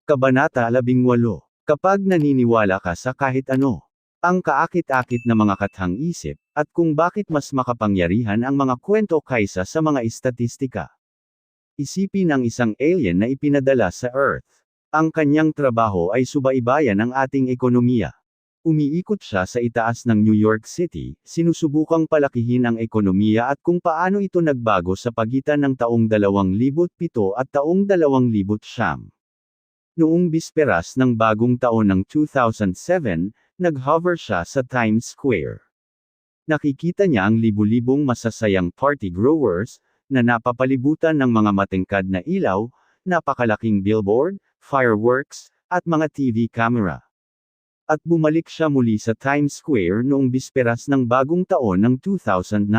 Kabanata 18. Kapag naniniwala ka sa kahit ano, ang kaakit-akit na mga kathang-isip, at kung bakit mas makapangyarihan ang mga kwento kaysa sa mga istatistika. Isipin ang isang alien na ipinadala sa Earth. Ang kanyang trabaho ay subaybayan ang ating ekonomiya. Umiikot siya sa itaas ng New York City, sinusubukang palakihin ang ekonomiya at kung paano ito nagbago sa pagitan ng taong 2007 at taong 2009. Noong bisperas ng bagong taon ng 2007, nag-hover siya sa Times Square. Nakikita niya ang libu-libong masasayang party growers, na napapalibutan ng mga matingkad na ilaw, napakalaking billboard, fireworks, at mga TV camera. At bumalik siya muli sa Times Square noong bisperas ng bagong taon ng 2009.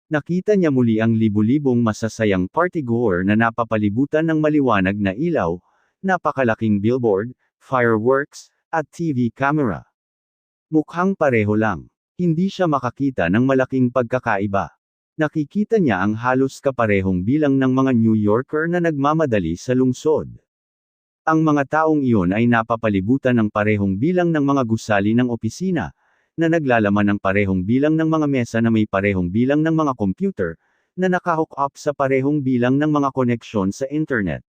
Nakita niya muli ang libu-libong masasayang partygoer na napapalibutan ng maliwanag na ilaw, napakalaking billboard, fireworks, at TV camera. Mukhang pareho lang. Hindi siya makakita ng malaking pagkakaiba. Nakikita niya ang halos kaparehong bilang ng mga New Yorker na nagmamadali sa lungsod. Ang mga taong iyon ay napapalibutan ng parehong bilang ng mga gusali ng opisina, na naglalaman ng parehong bilang ng mga mesa na may parehong bilang ng mga computer, na nakahook up sa parehong bilang ng mga koneksyon sa internet.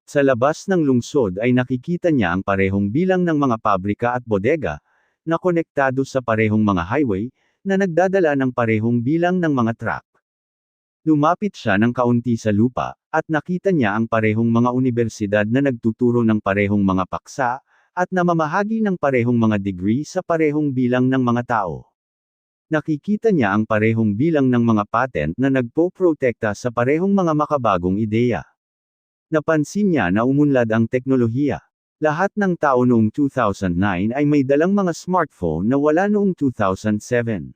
Sa labas ng lungsod ay nakikita niya ang parehong bilang ng mga pabrika at bodega, na konektado sa parehong mga highway, na nagdadala ng parehong bilang ng mga truck. Lumapit siya ng kaunti sa lupa, at nakita niya ang parehong mga universidad na nagtuturo ng parehong mga paksa, at namamahagi ng parehong mga degree sa parehong bilang ng mga tao. Nakikita niya ang parehong bilang ng mga patent na nagpo-protekta sa parehong mga makabagong ideya. Napansin niya na umunlad ang teknolohiya. Lahat ng tao noong 2009 ay may dalang mga smartphone na wala noong 2007.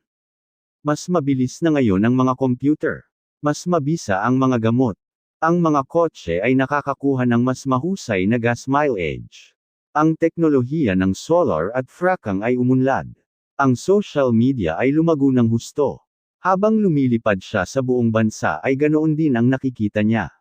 Mas mabilis na ngayon ang mga computer. Mas mabisa ang mga gamot. Ang mga kotse ay nakakakuha ng mas mahusay na gas mileage. Ang teknolohiya ng solar at fracking ay umunlad. Ang social media ay lumago ng husto. Habang lumilipad siya sa buong bansa ay ganoon din ang nakikita niya.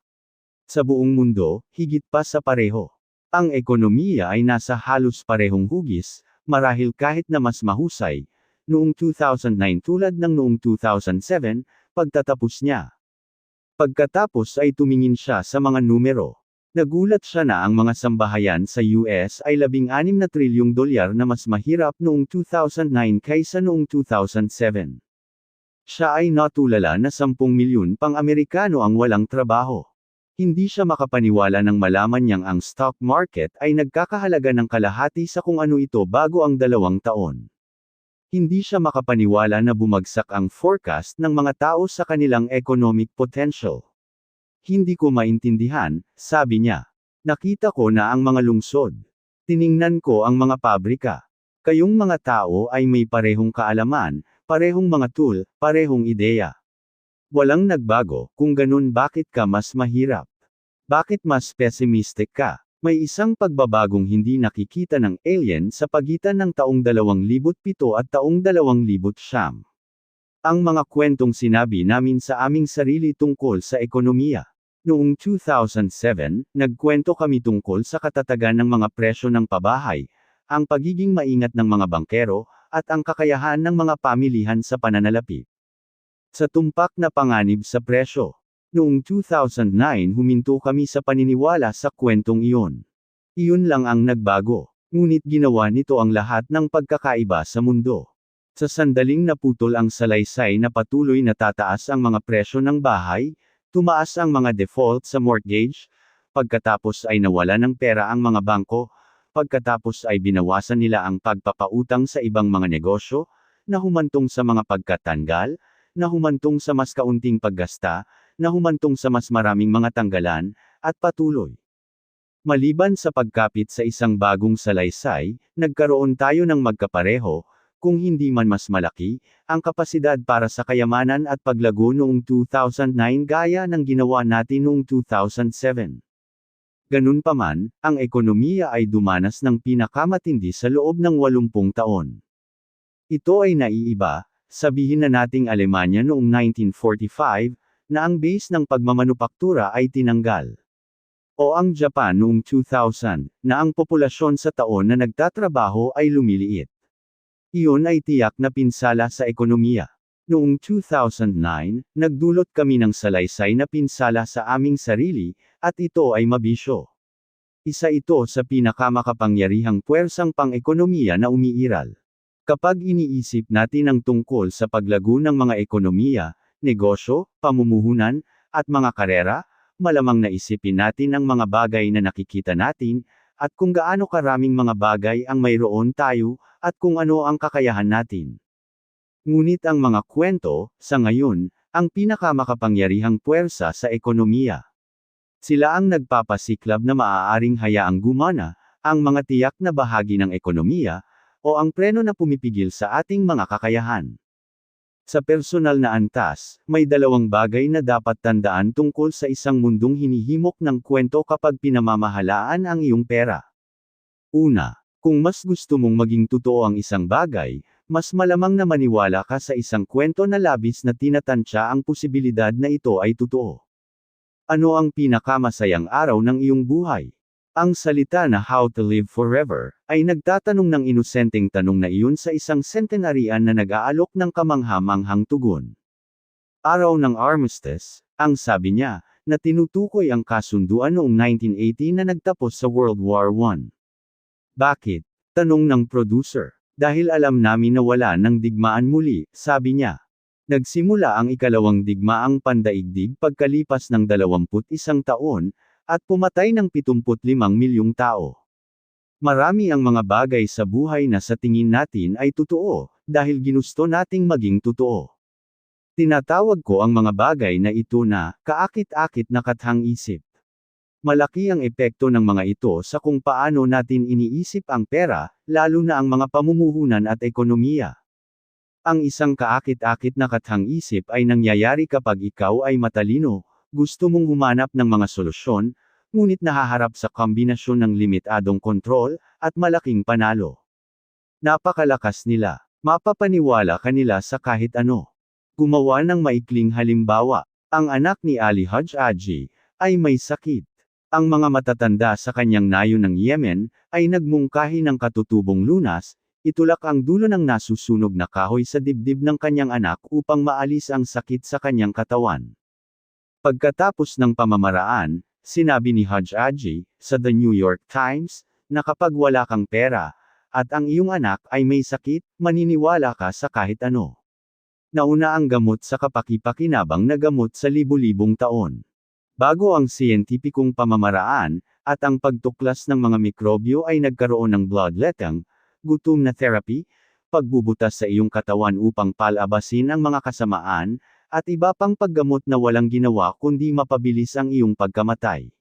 Sa buong mundo, higit pa sa pareho. Ang ekonomiya ay nasa halos parehong hugis, marahil kahit na mas mahusay, noong 2009 tulad ng noong 2007, pagtatapos niya. Pagkatapos ay tumingin siya sa mga numero. Nagulat siya na ang mga sambahayan sa US ay $16 na trilyong na mas mahirap noong 2009 kaysa noong 2007. Siya ay natulala na 10 milyon pang Amerikano ang walang trabaho. Hindi siya makapaniwala nang malaman niyang ang stock market ay nagkakahalaga ng kalahati sa kung ano ito bago ang 2 taon. Hindi siya makapaniwala na bumagsak ang forecast ng mga tao sa kanilang economic potential. Hindi ko maintindihan, sabi niya. Nakita ko na ang mga lungsod. Tiningnan ko ang mga pabrika. Kayong mga tao ay may parehong kaalaman, parehong mga tool, parehong ideya. Walang nagbago, kung ganun bakit ka mas mahirap? Bakit mas pessimistic ka? May isang pagbabagong hindi nakikita ng alien sa pagitan ng taong 2007 at taong 2009. Ang mga kwentong sinabi namin sa aming sarili tungkol sa ekonomiya. Noong 2007, nagkwento kami tungkol sa katatagan ng mga presyo ng pabahay, ang pagiging maingat ng mga bangkero, at ang kakayahan ng mga pamilihan sa pananalapi. Sa tumpak na panganib sa presyo. Noong 2009 huminto kami sa paniniwala sa kwentong iyon. Iyon lang ang nagbago. Ngunit ginawa nito ang lahat ng pagkakaiba sa mundo. Sa sandaling naputol ang salaysay na patuloy na tataas ang mga presyo ng bahay, tumaas ang mga default sa mortgage, pagkatapos ay nawala ng pera ang mga bangko, pagkatapos ay binawasan nila ang pagpapautang sa ibang mga negosyo, na humantong sa mga pagkatanggal, na humantong sa mas kaunting paggasta, na humantong sa mas maraming mga tanggalan, at patuloy. Maliban sa pagkapit sa isang bagong salaysay, nagkaroon tayo ng magkapareho, kung hindi man mas malaki, ang kapasidad para sa kayamanan at paglago noong 2009 gaya ng ginawa natin noong 2007. Ganunpaman, ang ekonomiya ay dumanas ng pinakamatindi sa loob ng 80 taon. Ito ay naiiba, sabihin na nating Alemanya noong 1945, na ang base ng pagmamanupaktura ay tinanggal. O ang Japan noong 2000, na ang populasyon sa taon na nagtatrabaho ay lumiliit. Iyon ay tiyak na pinsala sa ekonomiya. Noong 2009, nagdulot kami ng salaysay na pinsala sa aming sarili, at ito ay mabisyo. Isa ito sa pinakamakapangyarihang puwersang pang-ekonomiya na umiiral. Kapag iniisip natin ang tungkol sa paglago ng mga ekonomiya, negosyo, pamumuhunan, at mga karera, malamang naisipin natin ang mga bagay na nakikita natin, at kung gaano karaming mga bagay ang mayroon tayo, at kung ano ang kakayahan natin. Ngunit ang mga kwento, sa ngayon, ang pinakamakapangyarihang puwersa sa ekonomiya. Sila ang nagpapasiklab na maaaring hayaang gumana, ang mga tiyak na bahagi ng ekonomiya, o ang preno na pumipigil sa ating mga kakayahan. Sa personal na antas, may dalawang bagay na dapat tandaan tungkol sa isang mundong hinihimok ng kwento kapag pinamamahalaan ang iyong pera. Una, kung mas gusto mong maging totoo ang isang bagay, mas malamang na maniwala ka sa isang kwento na labis na tinatansya ang posibilidad na ito ay totoo. Ano ang pinakamasayang araw ng iyong buhay? Ang salita na How to Live Forever, ay nagtatanong ng inosenteng tanong na iyon sa isang sentenaryan na nag-aalok ng kamangha-manghang tugon. Araw ng Armistice, ang sabi niya, na tinutukoy ang kasunduan noong 1980 na nagtapos sa World War I. Bakit? Tanong ng producer. Dahil alam namin na wala ng digmaan muli, sabi niya. Nagsimula ang ikalawang digmaang pandaigdig pagkalipas ng 21 taon, at pumatay ng 75 milyong tao. Marami ang mga bagay sa buhay na sa tingin natin ay totoo, dahil ginusto nating maging totoo. Tinatawag ko ang mga bagay na ito na, kaakit-akit na kathang-isip. Malaki ang epekto ng mga ito sa kung paano natin iniisip ang pera, lalo na ang mga pamumuhunan at ekonomiya. Ang isang kaakit-akit na kathang-isip ay nangyayari kapag ikaw ay matalino, gusto mong humanap ng mga solusyon, ngunit nahaharap sa kombinasyon ng limitadong kontrol, at malaking panalo. Napakalakas nila. Mapapaniwala kanila sa kahit ano. Gumawa ng maikling halimbawa. Ang anak ni Ali Haj-Aji, ay may sakit. Ang mga matatanda sa kanyang nayo ng Yemen, ay nagmungkahi ng katutubong lunas, itulak ang dulo ng nasusunog na kahoy sa dibdib ng kanyang anak upang maalis ang sakit sa kanyang katawan. Pagkatapos ng pamamaraan, sinabi ni Haj-Aji, sa The New York Times, na kapag wala kang pera, at ang iyong anak ay may sakit, maniniwala ka sa kahit ano. Nauna ang gamot sa kapaki-pakinabang na gamot sa libu-libong taon. Bago ang siyentipikong pamamaraan, at ang pagtuklas ng mga mikrobyo ay nagkaroon ng bloodletting, gutom na therapy, pagbubutas sa iyong katawan upang palabasin ang mga kasamaan, at iba pang paggamot na walang ginawa kundi mapabilis ang iyong pagkamatay.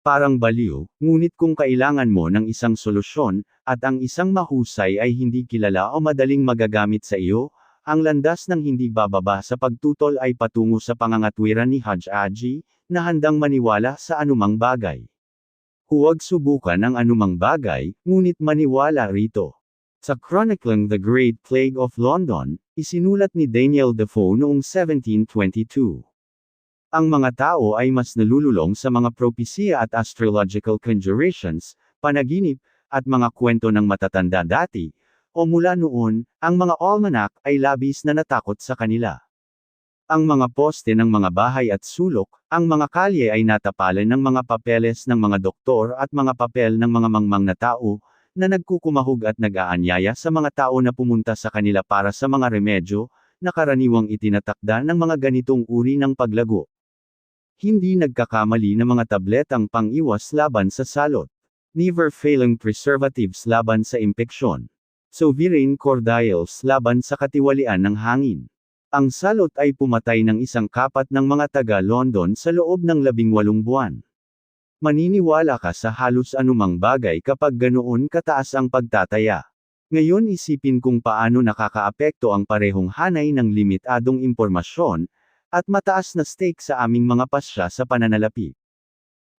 Parang baliw, ngunit kung kailangan mo ng isang solusyon, at ang isang mahusay ay hindi kilala o madaling magagamit sa iyo, ang landas ng hindi bababa sa pagtutol ay patungo sa pangangatwiran ni Haj-Aji, na handang maniwala sa anumang bagay. Huwag subukan ang anumang bagay, ngunit maniwala rito. Sa chronicling The Great Plague of London, isinulat ni Daniel Defoe noong 1722. Ang mga tao ay mas nalululong sa mga propesya at astrological conjurations, panaginip, at mga kwento ng matatanda dati, o mula noon, ang mga almanac ay labis na natakot sa kanila. Ang mga poste ng mga bahay at sulok, ang mga kalye ay natapalan ng mga papeles ng mga doktor at mga papel ng mga mangmang na tao, na nagkukumahog at nag-aanyaya sa mga tao na pumunta sa kanila para sa mga remedyo, na karaniwang itinatakda ng mga ganitong uri ng paglago. Hindi nagkakamali na mga tabletang pang-iwas laban sa salot. Never-failing preservatives laban sa impeksyon. Sovereign cordials laban sa katiwalian ng hangin. Ang salot ay pumatay ng 1/4 ng mga taga-London sa loob ng 18 buwan. Maniniwala ka sa halos anumang bagay kapag ganoon kataas ang pagtataya. Ngayon isipin kung paano nakakaapekto ang parehong hanay ng limitadong impormasyon, at mataas na stake sa aming mga pasya sa pananalapi.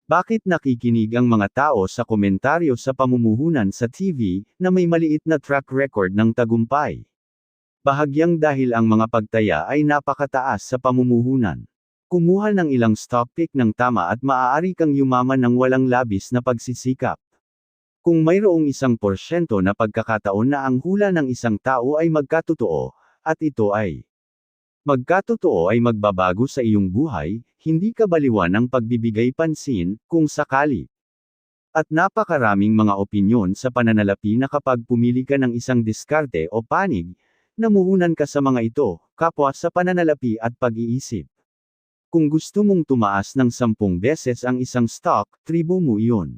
Bakit nakikinig ang mga tao sa komentaryo sa pamumuhunan sa TV, na may maliit na track record ng tagumpay? Bahagyang dahil ang mga pagtaya ay napakataas sa pamumuhunan. Kumuha ng ilang stock pick ng tama at maaari kang yumaman ng walang labis na pagsisikap. Kung mayroong 1% na pagkakataon na ang hula ng isang tao ay magkatotoo, at ito ay magkatotoo ay magbabago sa iyong buhay, hindi ka baliwan ng pagbibigay pansin, kung sakali. At napakaraming mga opinyon sa pananalapi na kapag pumili ka ng isang diskarte o panig, namuhunan ka sa mga ito, kapwa sa pananalapi at pag-iisip. Kung gusto mong tumaas ng 10 beses ang isang stock, tribo mo iyon.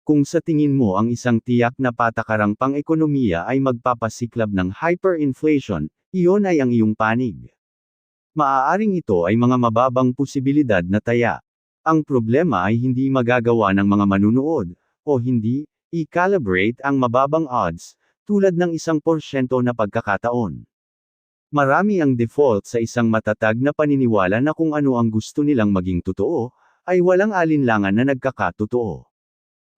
Kung sa tingin mo ang isang tiyak na patakarang pang-ekonomiya ay magpapasiklab ng hyperinflation, iyon ay ang iyong panig. Maaaring ito ay mga mababang posibilidad na taya. Ang problema ay hindi magagawa ng mga manunood, o hindi, i-calibrate ang mababang odds, tulad ng 1% na pagkakataon. Marami ang default sa isang matatag na paniniwala na kung ano ang gusto nilang maging totoo, ay walang alinlangan na nagkakatotoo.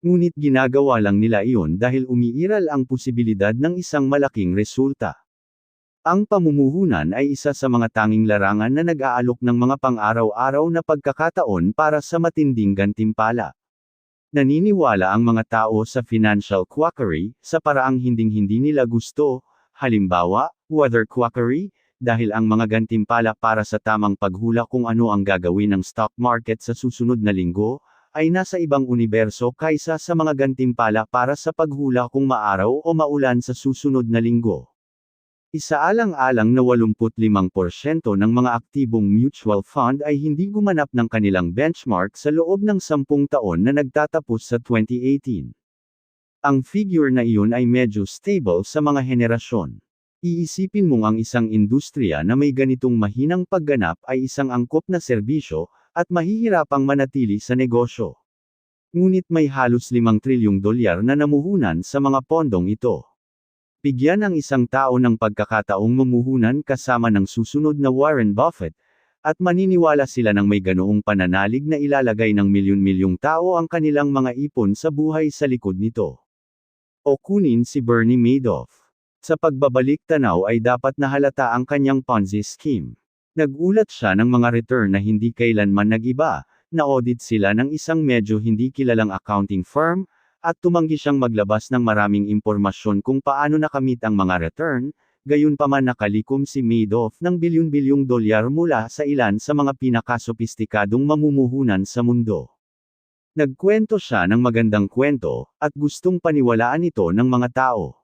Ngunit ginagawa lang nila iyon dahil umiiral ang posibilidad ng isang malaking resulta. Ang pamumuhunan ay isa sa mga tanging larangan na nag-aalok ng mga pang-araw-araw na pagkakataon para sa matinding gantimpala. Naniniwala ang mga tao sa financial quackery, sa paraang hinding-hindi nila gusto, halimbawa, weather quackery, dahil ang mga gantimpala para sa tamang paghula kung ano ang gagawin ng stock market sa susunod na linggo, ay nasa ibang universo kaysa sa mga gantimpala para sa paghula kung maaraw o maulan sa susunod na linggo. Isaalang-alang na 85% ng mga aktibong mutual fund ay hindi gumanap ng kanilang benchmark sa loob ng 10 taon na nagtatapos sa 2018. Ang figure na iyon ay medyo stable sa mga henerasyon. Iisipin mong ang isang industriya na may ganitong mahinang pagganap ay isang angkop na serbisyo, at mahihirapang manatili sa negosyo. Ngunit may halos 5 trilyong dolyar na namuhunan sa mga pondong ito. Bigyan ang isang tao ng pagkakataong mamuhunan kasama ng susunod na Warren Buffett, at maniniwala sila ng may ganoong pananalig na ilalagay ng milyon-milyong tao ang kanilang mga ipon sa buhay sa likod nito. O kunin si Bernie Madoff. Sa pagbabalik tanaw ay dapat nahalata ang kanyang Ponzi scheme. Nagulat siya ng mga return na hindi kailanman nag-iba, na-audit sila ng isang medyo hindi kilalang accounting firm, at tumanggi siyang maglabas ng maraming impormasyon kung paano nakamit ang mga return, gayunpaman nakalikom si Madoff ng bilyon-bilyong dolyar mula sa ilan sa mga pinakasopistikadong mamumuhunan sa mundo. Nagkwento siya ng magandang kwento, at gustong paniwalaan ito ng mga tao.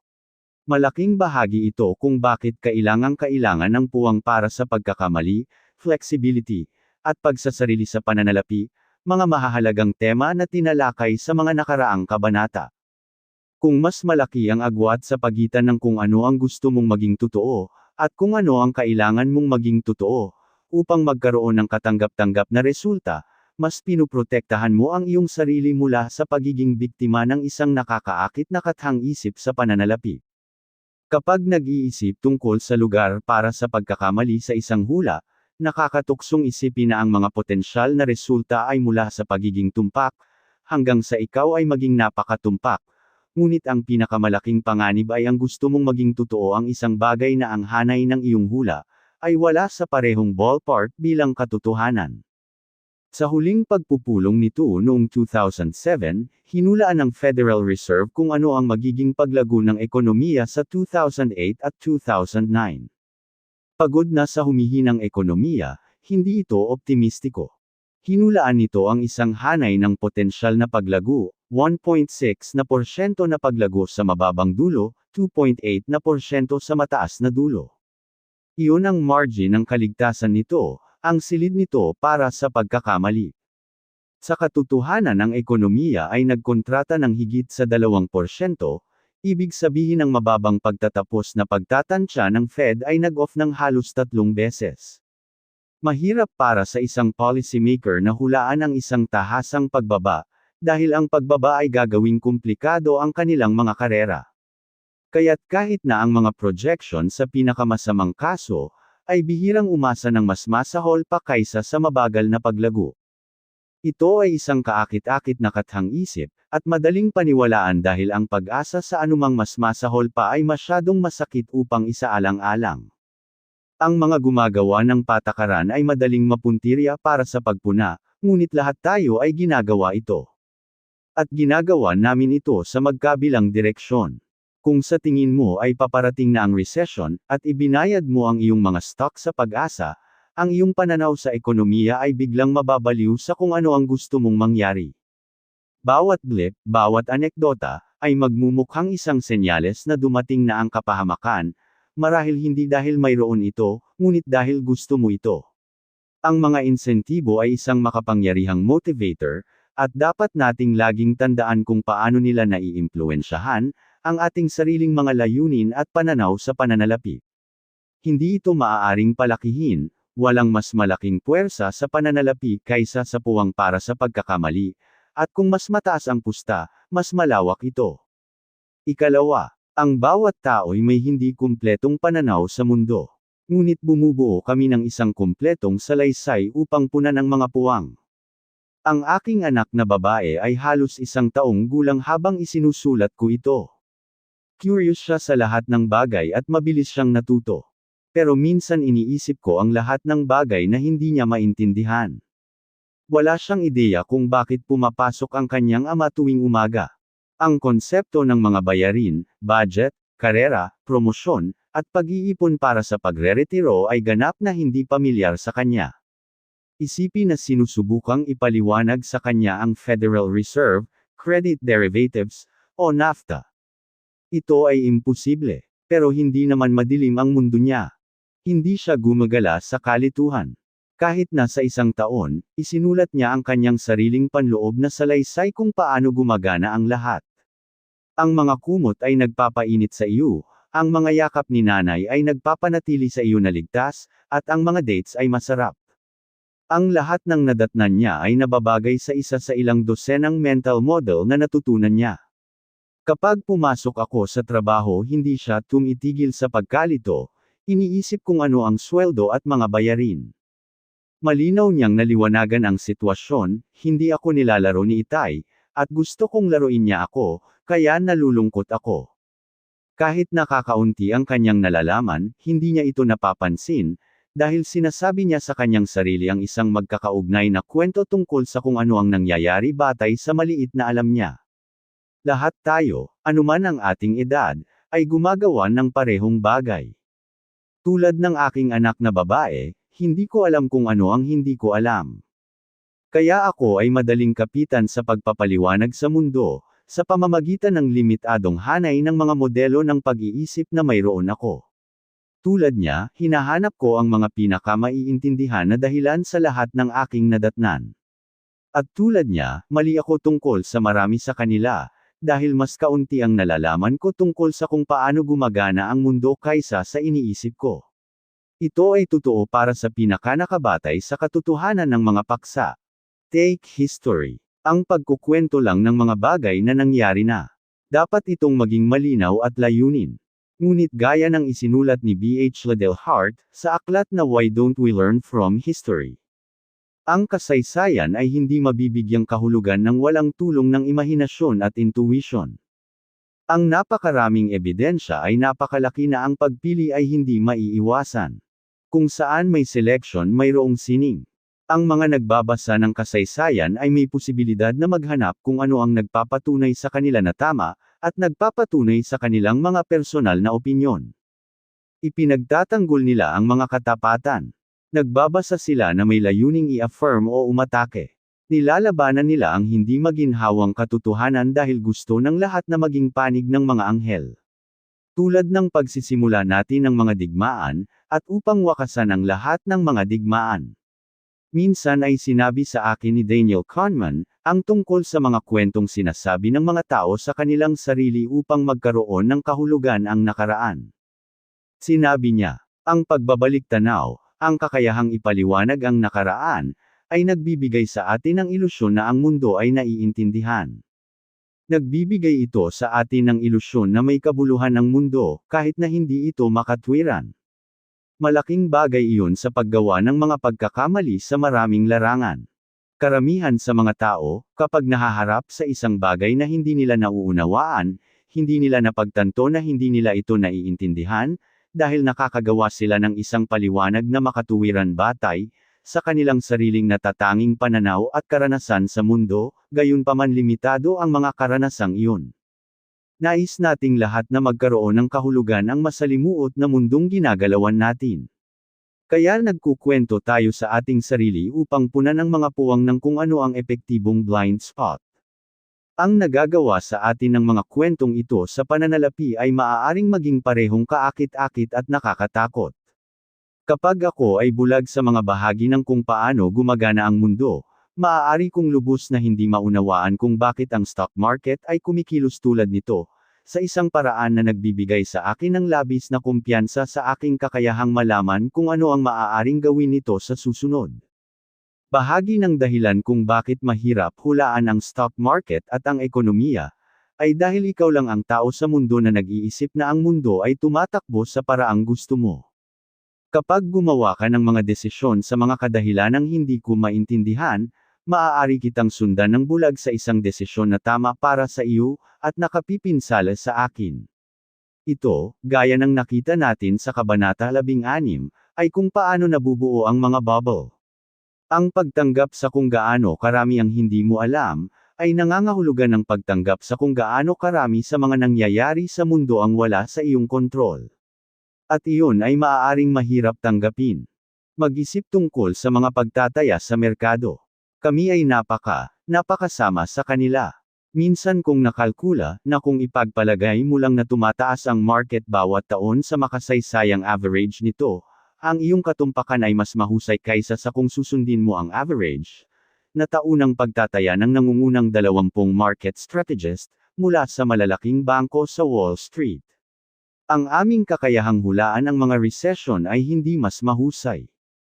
Malaking bahagi ito kung bakit kailangang-kailangan ng puwang para sa pagkakamali, flexibility, at pagsasarili sa pananalapi, mga mahahalagang tema na tinalakay sa mga nakaraang kabanata. Kung mas malaki ang agwat sa pagitan ng kung ano ang gusto mong maging totoo, at kung ano ang kailangan mong maging totoo, upang magkaroon ng katanggap-tanggap na resulta, mas pinuprotektahan mo ang iyong sarili mula sa pagiging biktima ng isang nakakaakit na kathang-isip sa pananalapi. Kapag nag-iisip tungkol sa lugar para sa pagkakamali sa isang hula, nakakatuksong isipin na ang mga potensyal na resulta ay mula sa pagiging tumpak, hanggang sa ikaw ay maging napakatumpak. Ngunit ang pinakamalaking panganib ay ang gusto mong maging totoo ang isang bagay na ang hanay ng iyong hula, ay wala sa parehong ballpark bilang katotohanan. Sa huling pagpupulong nito noong 2007, hinulaan ng Federal Reserve kung ano ang magiging paglago ng ekonomiya sa 2008 at 2009. Pagod na sa humihinang ekonomiya, hindi ito optimistiko. Hinulaan nito ang isang hanay ng potensyal na paglago, 1.6% na paglago sa mababang dulo, 2.8% sa mataas na dulo. Iyon ang margin ng kaligtasan nito, ang silid nito para sa pagkakamali. Sa katotohanan ang ekonomiya ay nagkontrata ng higit sa 2%, ibig sabihin ang mababang pagtatapos na pagtatansya ng Fed ay nag-off ng halos 3 beses. Mahirap para sa isang policymaker na hulaan ang isang tahasang pagbaba, dahil ang pagbaba ay gagawing komplikado ang kanilang mga karera. Kaya't kahit na ang mga projection sa pinakamasamang kaso, ay bihirang umasa ng mas masahol pa kaysa sa mabagal na paglago. Ito ay isang kaakit-akit na kathang-isip, at madaling paniwalaan dahil ang pag-asa sa anumang mas masahol pa ay masyadong masakit upang isaalang-alang. Ang mga gumagawa ng patakaran ay madaling mapuntirya para sa pagpuna, ngunit lahat tayo ay ginagawa ito. At ginagawa namin ito sa magkabilang direksyon. Kung sa tingin mo ay paparating na ang recession, at ibinayad mo ang iyong mga stock sa pag-asa, ang iyong pananaw sa ekonomiya ay biglang mababaliw sa kung ano ang gusto mong mangyari. Bawat blip, bawat anekdota, ay magmumukhang isang senyales na dumating na ang kapahamakan, marahil hindi dahil mayroon ito, ngunit dahil gusto mo ito. Ang mga insentibo ay isang makapangyarihang motivator, at dapat nating laging tandaan kung paano nila naiimpluwensyahan ang ating sariling mga layunin at pananaw sa pananalapi. Hindi ito maaaring palakihin, walang mas malaking puwersa sa pananalapi kaysa sa puwang para sa pagkakamali, at kung mas mataas ang pusta, mas malawak ito. Ikalawa, ang bawat tao'y may hindi kumpletong pananaw sa mundo. Ngunit bumubuo kami ng isang kumpletong salaysay upang punan ang mga puwang. Ang aking anak na babae ay halos 1 taong gulang habang isinusulat ko ito. Curious siya sa lahat ng bagay at mabilis siyang natuto. Pero minsan iniisip ko ang lahat ng bagay na hindi niya maintindihan. Wala siyang ideya kung bakit pumapasok ang kanyang ama tuwing umaga. Ang konsepto ng mga bayarin, budget, karera, promosyon, at pag-iipon para sa pagre-retiro ay ganap na hindi pamilyar sa kanya. Isipin na sinusubukang ipaliwanag sa kanya ang Federal Reserve, Credit Derivatives, o NAFTA. Ito ay imposible, pero hindi naman madilim ang mundo niya. Hindi siya gumagala sa kalituhan. Kahit na sa 1 taon, isinulat niya ang kanyang sariling panloob na salaysay kung paano gumagana ang lahat. Ang mga kumot ay nagpapainit sa iyo, ang mga yakap ni nanay ay nagpapanatili sa iyo na ligtas, at ang mga dates ay masarap. Ang lahat ng nadatnan niya ay nababagay sa isa sa ilang dosenang mental model na natutunan niya. Kapag pumasok ako sa trabaho hindi siya tumitigil sa pagkalito, iniisip kung ano ang sweldo at mga bayarin. Malinaw niyang naliwanagan ang sitwasyon, hindi ako nilalaro ni Itay, at gusto kong laruin niya ako, kaya nalulungkot ako. Kahit nakakaunti ang kanyang nalalaman, hindi niya ito napapansin, dahil sinasabi niya sa kanyang sarili ang isang magkakaugnay na kwento tungkol sa kung ano ang nangyayari batay sa maliit na alam niya. Lahat tayo, anuman ang ating edad, ay gumagawa ng parehong bagay. Tulad ng aking anak na babae, hindi ko alam kung ano ang hindi ko alam. Kaya ako ay madaling kapitan sa pagpapaliwanag sa mundo, sa pamamagitan ng limitadong hanay ng mga modelo ng pag-iisip na mayroon ako. Tulad niya, hinahanap ko ang mga pinakamaiintindihan na dahilan sa lahat ng aking nadatnan. At tulad niya, mali ako tungkol sa marami sa kanila, dahil mas kaunti ang nalalaman ko tungkol sa kung paano gumagana ang mundo kaysa sa iniisip ko. Ito ay totoo para sa pinakanakabatay sa katotohanan ng mga paksa. Take history. Ang pagkukwento lang ng mga bagay na nangyari na. Dapat itong maging malinaw at layunin. Ngunit gaya ng isinulat ni B.H. Liddell Hart, sa aklat na Why Don't We Learn From History? Ang kasaysayan ay hindi mabibigyang kahulugan ng walang tulong ng imahinasyon at intuition. Ang napakaraming ebidensya ay napakalaki na ang pagpili ay hindi maiiwasan. Kung saan may selection mayroong sining. Ang mga nagbabasa ng kasaysayan ay may posibilidad na maghanap kung ano ang nagpapatunay sa kanila na tama, at nagpapatunay sa kanilang mga personal na opinyon. Ipinagtatanggol nila ang mga katapatan. Nagbabasa sila na may layuning i-affirm o umatake. Nilalabanan nila ang hindi maginhawang katotohanan dahil gusto ng lahat na maging panig ng mga anghel. Tulad ng pagsisimula natin ng mga digmaan, at upang wakasan ang lahat ng mga digmaan. Minsan ay sinabi sa akin ni Daniel Kahneman, ang tungkol sa mga kwentong sinasabi ng mga tao sa kanilang sarili upang magkaroon ng kahulugan ang nakaraan. Sinabi niya, ang pagbabalik-tanaw, ang kakayahang ipaliwanag ang nakaraan, ay nagbibigay sa atin ng ilusyon na ang mundo ay naiintindihan. Nagbibigay ito sa atin ng ilusyon na may kabuluhan ng mundo, kahit na hindi ito makatwiran. Malaking bagay iyon sa paggawa ng mga pagkakamali sa maraming larangan. Karamihan sa mga tao, kapag nahaharap sa isang bagay na hindi nila nauunawaan, hindi nila napagtanto na hindi nila ito naiintindihan, dahil nakakagawa sila ng isang paliwanag na makatuwiran batay sa kanilang sariling natatanging pananaw at karanasan sa mundo, gayunpaman limitado ang mga karanasang iyon. Nais nating lahat na magkaroon ng kahulugan ang masalimuot na mundong ginagalawan natin. Kaya nagkukwento tayo sa ating sarili upang punan ang mga puwang ng kung ano ang epektibong blind spot. Ang nagagawa sa atin ng mga kwentong ito sa pananalapi ay maaaring maging parehong kaakit-akit at nakakatakot. Kapag ako ay bulag sa mga bahagi ng kung paano gumagana ang mundo, maaari kong lubos na hindi maunawaan kung bakit ang stock market ay kumikilos tulad nito, sa isang paraan na nagbibigay sa akin ng labis na kumpiyansa sa aking kakayahang malaman kung ano ang maaaring gawin nito sa susunod. Bahagi ng dahilan kung bakit mahirap hulaan ang stock market at ang ekonomiya, ay dahil ikaw lang ang tao sa mundo na nag-iisip na ang mundo ay tumatakbo sa paraang gusto mo. Kapag gumawa ka ng mga desisyon sa mga kadahilanang hindi ko maintindihan, maaari kitang sundan ng bulag sa isang desisyon na tama para sa iyo, at nakapipinsala sa akin. Ito, gaya ng nakita natin sa Kabanata 16, ay kung paano nabubuo ang mga bubble. Ang pagtanggap sa kung gaano karami ang hindi mo alam, ay nangangahulugan ng pagtanggap sa kung gaano karami sa mga nangyayari sa mundo ang wala sa iyong kontrol. At iyon ay maaaring mahirap tanggapin. Mag-isip tungkol sa mga pagtataya sa merkado. Kami ay napakasama sa kanila. Minsan kong nakalkula, na kung ipagpalagay mo lang na tumataas ang market bawat taon sa makasaysayang average nito, ang iyong katumpakan ay mas mahusay kaysa sa kung susundin mo ang average na taunang pagtataya ng nangungunang 20 market strategist mula sa malalaking bangko sa Wall Street. Ang aming kakayahang hulaan ang mga recession ay hindi mas mahusay.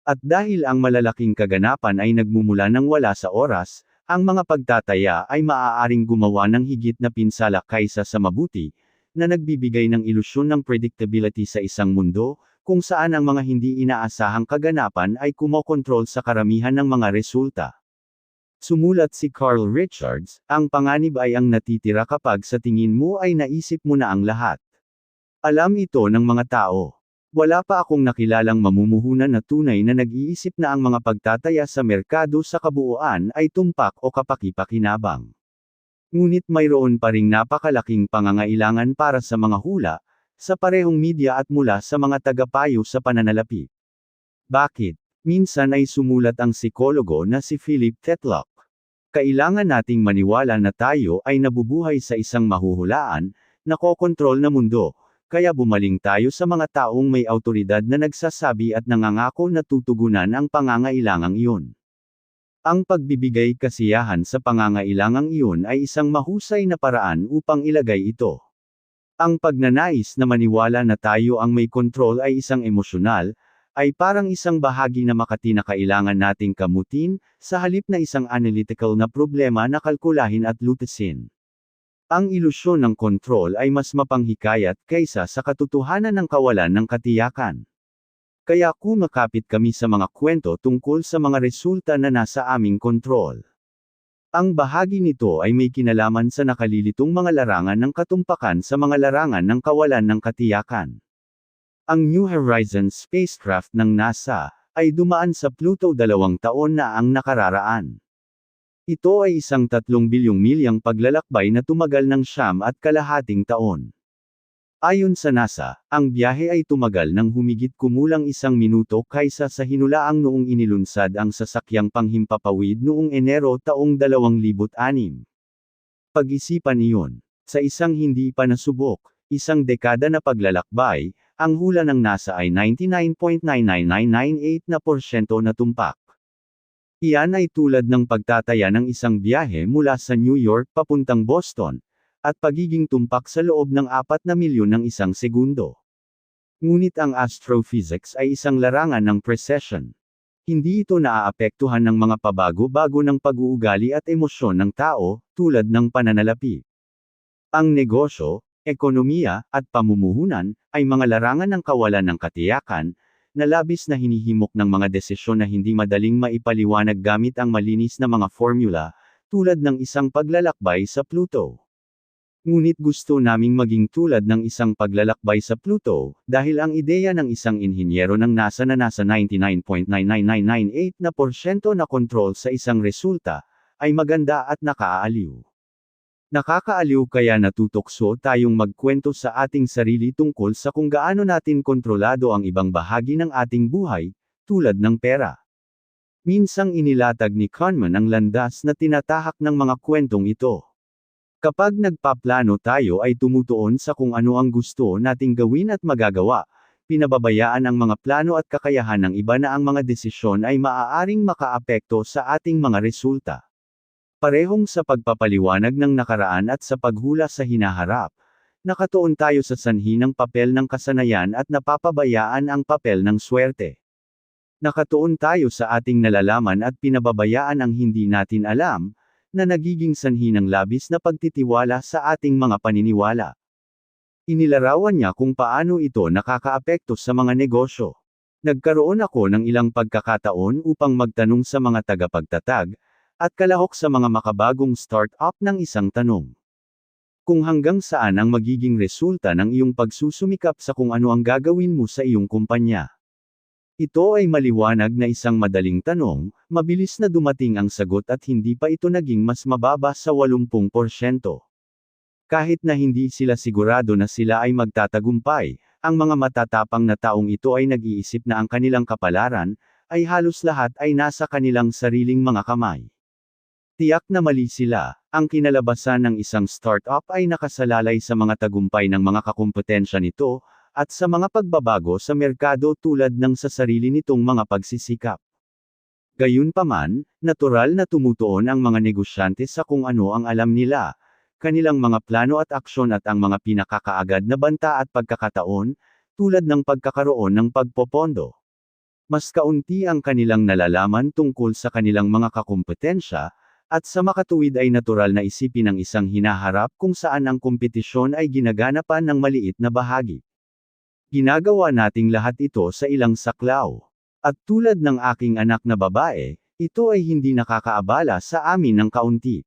At dahil ang malalaking kaganapan ay nagmumula ng wala sa oras, ang mga pagtataya ay maaaring gumawa ng higit na pinsala kaysa sa mabuti, na nagbibigay ng ilusyon ng predictability sa isang mundo, kung saan ang mga hindi inaasahang kaganapan ay kumokontrol sa karamihan ng mga resulta. Sumulat si Carl Richards, ang panganib ay ang natitira kapag sa tingin mo ay naisip mo na ang lahat. Alam ito ng mga tao. Wala pa akong nakilalang mamumuhunan na tunay na nag-iisip na ang mga pagtataya sa merkado sa kabuuan ay tumpak o kapaki-pakinabang. Ngunit mayroon pa ring napakalaking pangangailangan para sa mga hula, sa parehong media at mula sa mga tagapayo sa pananalapi. Bakit? Minsan ay sumulat ang psikologo na si Philip Tetlock. Kailangan nating maniwala na tayo ay nabubuhay sa isang mahuhulaan, nakokontrol na mundo, kaya bumaling tayo sa mga taong may awtoridad na nagsasabi at nangangako na tutugunan ang pangangailangang iyon. Ang pagbibigay kasiyahan sa pangangailangang iyon ay isang mahusay na paraan upang ilagay ito. Ang pagnanais na maniwala na tayo ang may kontrol ay isang emosyonal, ay parang isang bahagi na makati na kailangan nating kamutin, sa halip na isang analytical na problema na kalkulahin at lutasin. Ang ilusyon ng kontrol ay mas mapanghikayat kaysa sa katotohanan ng kawalan ng katiyakan. Kaya kumakapit kami sa mga kwento tungkol sa mga resulta na nasa aming kontrol. Ang bahagi nito ay may kinalaman sa nakalilitong mga larangan ng katumpakan sa mga larangan ng kawalan ng katiyakan. Ang New Horizons spacecraft ng NASA ay dumaan sa Pluto 2 taon na ang nakararaan. Ito ay isang 3 bilyong milyang paglalakbay na tumagal ng 9.5 taon. Ayon sa NASA, ang biyahe ay tumagal ng humigit kumulang 1 minuto kaysa sa hinulaang noong inilunsad ang sasakyang panghimpapawid noong Enero taong 2006. Pag-isipan iyon. Sa isang hindi pa nasubok, isang dekada na paglalakbay, ang hula ng NASA ay 99.99998% na tumpak. Iyan ay tulad ng pagtataya ng isang biyahe mula sa New York papuntang Boston, at pagiging tumpak sa loob ng 4 na milyon ng isang segundo. Ngunit ang astrophysics ay isang larangan ng precision. Hindi ito naaapektuhan ng mga pabago-bago ng pag-uugali at emosyon ng tao, tulad ng pananalapi. Ang negosyo, ekonomiya, at pamumuhunan, ay mga larangan ng kawalan ng katiyakan, na labis na hinihimok ng mga desisyon na hindi madaling maipaliwanag gamit ang malinis na mga formula, tulad ng isang paglalakbay sa Pluto. Ngunit gusto naming maging tulad ng isang paglalakbay sa Pluto, dahil ang ideya ng isang inhinyero ng NASA na nasa 99.99998% na kontrol sa isang resulta, ay maganda at nakaaaliw. Nakakaaliw kaya natutokso tayong magkwento sa ating sarili tungkol sa kung gaano natin kontrolado ang ibang bahagi ng ating buhay, tulad ng pera. Minsang inilatag ni Kahneman ang landas na tinatahak ng mga kwentong ito. Kapag nagpaplano tayo ay tumutuon sa kung ano ang gusto nating gawin at magagawa, pinababayaan ang mga plano at kakayahan ng iba na ang mga desisyon ay maaaring makaapekto sa ating mga resulta. Parehong sa pagpapaliwanag ng nakaraan at sa paghula sa hinaharap, nakatuon tayo sa sanhi ng papel ng kasanayan at napapabayaan ang papel ng swerte. Nakatuon tayo sa ating nalalaman at pinababayaan ang hindi natin alam, na nagiging sanhi ng labis na pagtitiwala sa ating mga paniniwala. Inilarawan niya kung paano ito nakakaapekto sa mga negosyo. Nagkaroon ako ng ilang pagkakataon upang magtanong sa mga tagapagtatag, at kalahok sa mga makabagong start-up ng isang tanong. Kung hanggang saan ang magiging resulta ng iyong pagsusumikap sa kung ano ang gagawin mo sa iyong kumpanya. Ito ay maliwanag na isang madaling tanong, mabilis na dumating ang sagot at hindi pa ito naging mas mababa sa 80%. Kahit na hindi sila sigurado na sila ay magtatagumpay, ang mga matatapang na taong ito ay nag-iisip na ang kanilang kapalaran, ay halos lahat ay nasa kanilang sariling mga kamay. Tiyak na mali sila, ang kinalabasan ng isang startup ay nakasalalay sa mga tagumpay ng mga kakumpetensya nito, at sa mga pagbabago sa merkado tulad ng sa sarili nitong mga pagsisikap. Gayunpaman, natural na tumutuon ang mga negosyante sa kung ano ang alam nila, kanilang mga plano at aksyon at ang mga pinakakaagad na banta at pagkakataon, tulad ng pagkakaroon ng pagpopondo. Mas kaunti ang kanilang nalalaman tungkol sa kanilang mga kakumpetensya, at sa makatuwid ay natural na isipin ang isang hinaharap kung saan ang kompetisyon ay ginaganapan ng maliit na bahagi. Ginagawa nating lahat ito sa ilang saklaw. At tulad ng aking anak na babae, ito ay hindi nakakaabala sa amin ng kaunti.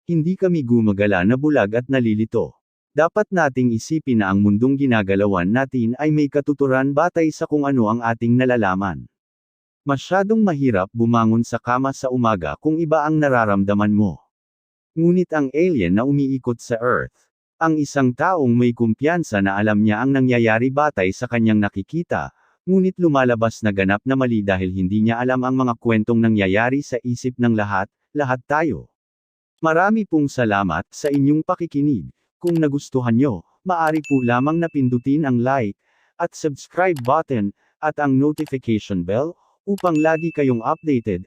Hindi kami gumagala na bulag at nalilito. Dapat nating isipin na ang mundong ginagalawan natin ay may katuturan batay sa kung ano ang ating nalalaman. Masyadong mahirap bumangon sa kama sa umaga kung iba ang nararamdaman mo. Ngunit ang alien na umiikot sa Earth, ang isang taong may kumpiyansa na alam niya ang nangyayari batay sa kanyang nakikita, ngunit lumalabas na ganap na mali dahil hindi niya alam ang mga kwentong nangyayari sa isip ng lahat tayo. Marami pong salamat sa inyong pakikinig. Kung nagustuhan nyo, maaari po lamang na pindutin ang like, at subscribe button, at ang notification bell, upang lagi kayong updated